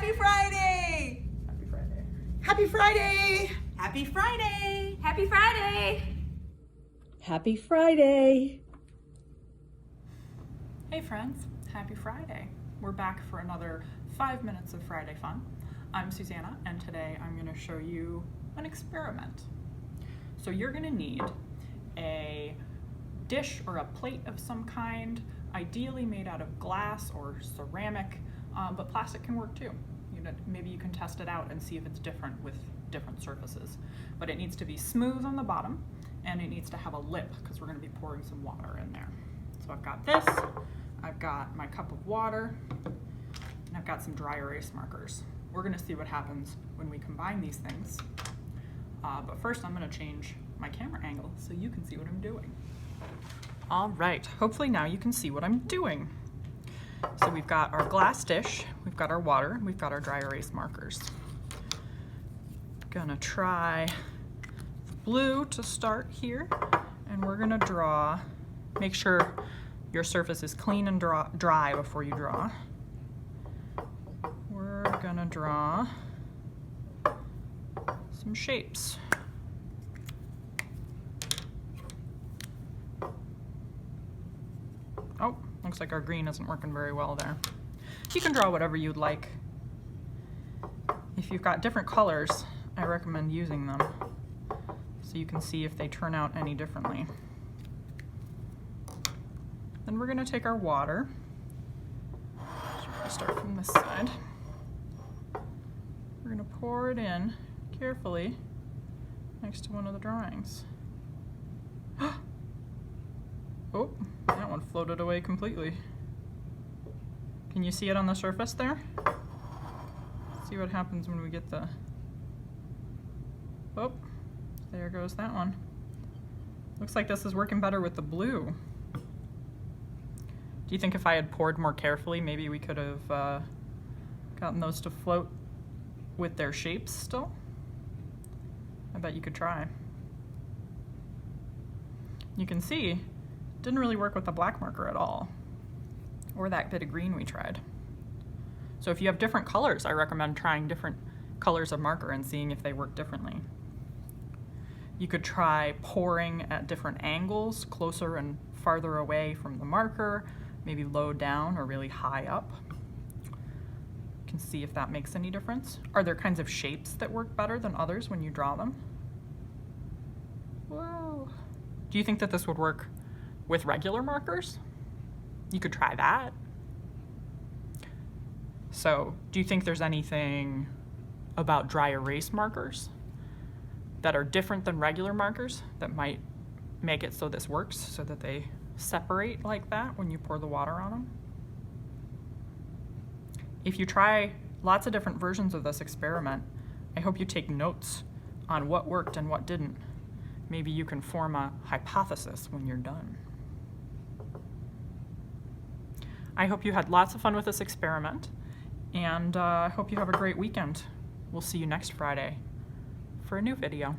Happy Friday! Happy Friday. Happy Friday! Happy Friday! Happy Friday! Happy Friday! Hey friends, happy Friday. We're back for another 5 minutes of Friday fun. I'm Susannah, and today I'm going to show you an experiment. So you're going to need a dish or a plate of some kind, ideally made out of glass or ceramic, but plastic can work too. Maybe you can test it out and see if it's different with different surfaces. But it needs to be smooth on the bottom, and it needs to have a lip because we're going to be pouring some water in there. So I've got this, I've got my cup of water, and I've got some dry erase markers. We're going to see what happens when we combine these things. But first I'm going to change my camera angle so you can see what I'm doing. All right, hopefully now you can see what I'm doing. So we've got our glass dish, we've got our water, we've got our dry erase markers. Gonna try the blue to start here, and we're gonna draw, make sure your surface is clean and dry before you draw. We're gonna draw some shapes. Oh, looks like our green isn't working very well there. You can draw whatever you'd like. If you've got different colors, I recommend using them so you can see if they turn out any differently. Then we're gonna take our water. Start from this side. We're gonna pour it in carefully next to one of the drawings. Oh, that one floated away completely. Can you see it on the surface there? Let's see what happens when we get the... Oh, there goes that one. Looks like this is working better with the blue. Do you think if I had poured more carefully, maybe we could have gotten those to float with their shapes still? I bet you could try. You can see didn't really work with the black marker at all, or that bit of green we tried. So if you have different colors, I recommend trying different colors of marker and seeing if they work differently. You could try pouring at different angles, closer and farther away from the marker, maybe low down or really high up. You can see if that makes any difference. Are there kinds of shapes that work better than others when you draw them? Whoa. Do you think that this would work with regular markers? You could try that. So, do you think there's anything about dry erase markers that are different than regular markers that might make it so this works, so that they separate like that when you pour the water on them? If you try lots of different versions of this experiment, I hope you take notes on what worked and what didn't. Maybe you can form a hypothesis when you're done. I hope you had lots of fun with this experiment, and I hope you have a great weekend. We'll see you next Friday for a new video.